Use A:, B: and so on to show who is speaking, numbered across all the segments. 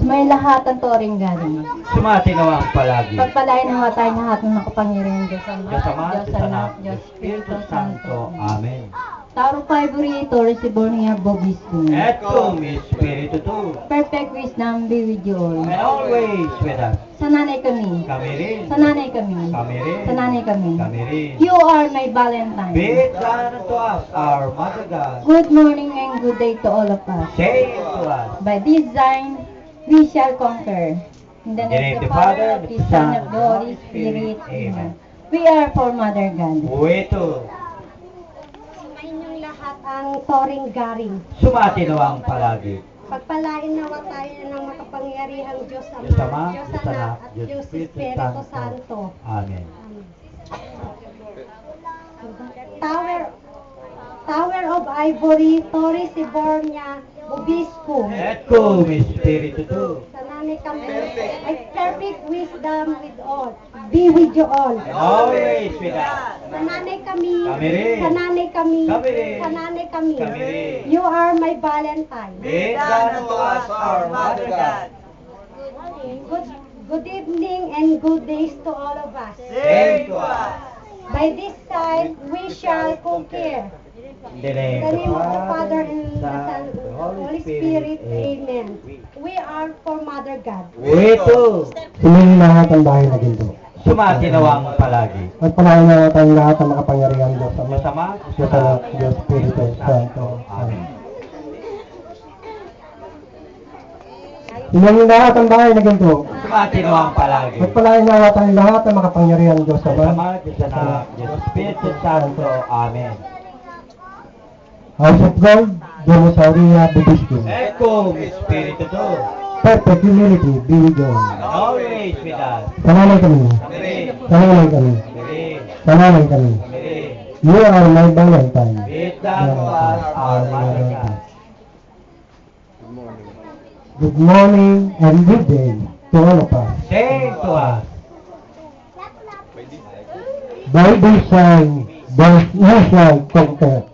A: May lahat ang toring galing.
B: Sumati naman palagi.
A: Pagpalain nawa tayong lahat ng nakapangyarihan Diyos Ama,
B: Diyos Ama,
A: Diyos Anak, Diyos Espiritu Santo.
B: Amen.
A: Tauro favorito, recibor niya Bobisco.
B: Et cum Espiritu tu.
A: Perfect wisdom be with you all.
B: And always with us.
A: Sa nanay kami.
B: Kami rin.
A: Sa nanay kami.
B: Kami rin.
A: Sa nanay kami.
B: Kami rin.
A: You are my Valentine.
B: Be it done unto us, our Mother God.
A: Good morning and good day to all of us.
B: Say it to us.
A: By this sign, we shall conquer. In the name of the Father, of the Son, of the Holy Spirit. Amen. We are for Mother God.
B: Wito.
C: Inyong lahat ang toring garing.
B: Sumati naman palagi.
C: Pagpalain nawa tayo ng makapangyarihang Diyos Ama,
B: Diyos Ama,
C: Diyos
B: Diyos
C: Anak,
B: Anak,
C: at
B: Diyos
C: Diyos
B: Espiritu
C: Espiritu
B: Santo.
C: Santo.
B: Amen.
C: Tower of Ivory, Torre Sibornia, Obispo.
B: Et cum Espiritu tu.
C: Sa nanay kami, ay perfect wisdom with all. Be with you all.
B: And always with us.
C: Sa nanay kami,
B: Kami rin.
C: sa nanay kami,
B: Kami rin.
C: sa nanay kami.
B: Kami rin.
C: You are my Valentine.
B: Be it done unto us, our Mother God.
C: Good evening and good days to all of us.
B: Say to us.
C: By this time, we shall conquer.
B: In the
C: In
B: name
C: the
B: of
C: name of the
B: the
C: Father
B: Father,
C: and the Son,
B: the
C: Holy Spirit. Amen. We are for Mother God.
B: Wito.
D: Sumingin lahat ang bahay na ginto.
B: Sumati nawang palagi.
D: Magpalain na natin lahat ang makapangyarihan Diyos Ama,
B: Diyos Ama,
D: Diyos Anak, Diyos Espiritu Santo.
B: Amen.
D: Sumingin lahat ang bahay na ginto.
B: Sumati nawang palagi.
D: Magpalain na natin lahat ang makapangyarihan Diyos
B: Diyos
D: Ama,
B: Ama, Diyos Anak, Diyos Espiritu Santo. Amen.
D: House of God, Dinosauria, Bibisco.
B: Et cum Espiritu tu.
D: Perfect humility, be with you.
B: And always with us.
D: Sananay kami.
B: Kami rin.
D: Sananay kami.
B: Kami rin.
D: Sananay kami.
B: Kami rin.
D: You are my Valentine.
B: Be it done to us, our Mother God.
D: Good morning and good day to all of us.
B: Say to us.
D: By this sign, you shall conquer.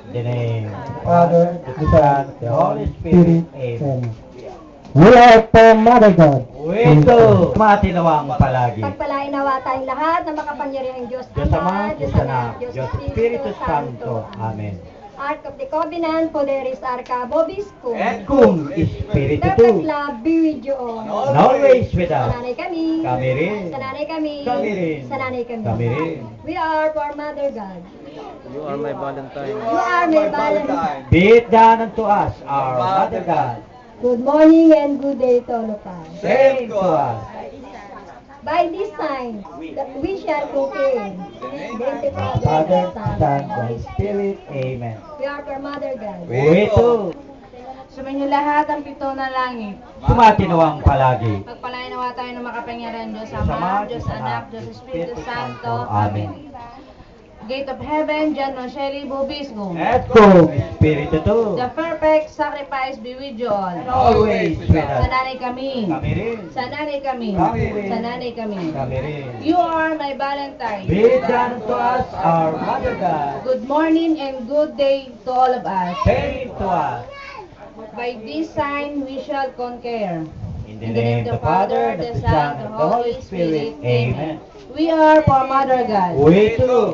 B: In the name of the
D: Father,
B: the Son, the Holy Spirit. Amen.
D: We are for Mother God.
B: Wito. Sumati nawang palagi.
C: Pagpalain nawa tayong lahat ng makapangyarihang Diyos
B: Diyos
C: Ama,
B: Ama, Diyos Anak, Diyos Espiritu Santo. Amen.
C: Ark of the Covenant, Poderis Arca, Bobisco.
B: Et cum Espiritu
C: Perfect
B: tu.
C: love be with you all.
B: And always with
C: Sa
B: us.
C: nanay kami.
B: Kami rin.
C: Sa nanay kami.
B: Kami rin.
C: Sa nanay kami.
B: Kami rin.
C: We are for Mother God.
E: You are my Valentine.
C: You are my Valentine.
B: Be it done unto us, our Mother God.
C: Good morning and good day to all of us.
B: Say to us.
C: By this sign, that we shall conquer. In the name of the
B: Father,
C: Son,
B: Son, the Holy Spirit. Amen.
C: We are for Mother God.
B: Wito.
A: Sumainyo lahat ang pito ng langit.
B: Sumati nawang palagi.
A: Pagpalain nawa tayo ng makapangyarihan Diyos
B: Diyos Ama,
A: Ama, Diyos Anak, Diyos Espiritu Santo.
B: Amen.
A: Gate of Heaven, John Rochelle Bobisco.
B: Et cum Espiritu tu.
A: The perfect sacrifice be with you all.
B: And always with
A: Sa
B: us.
A: nanay kami.
B: Kami rin.
A: Sa nanay kami.
B: Kami rin.
A: Sa nanay kami.
B: Kami rin.
A: You are my Valentine.
B: Be it done to us, our Mother God.
A: Good morning and good day to all of us.
B: Say to us.
A: By this sign we shall conquer.
B: In the name of the Father, the Son, and the Holy Spirit. Amen.
A: We are for Mother God.
B: Wito.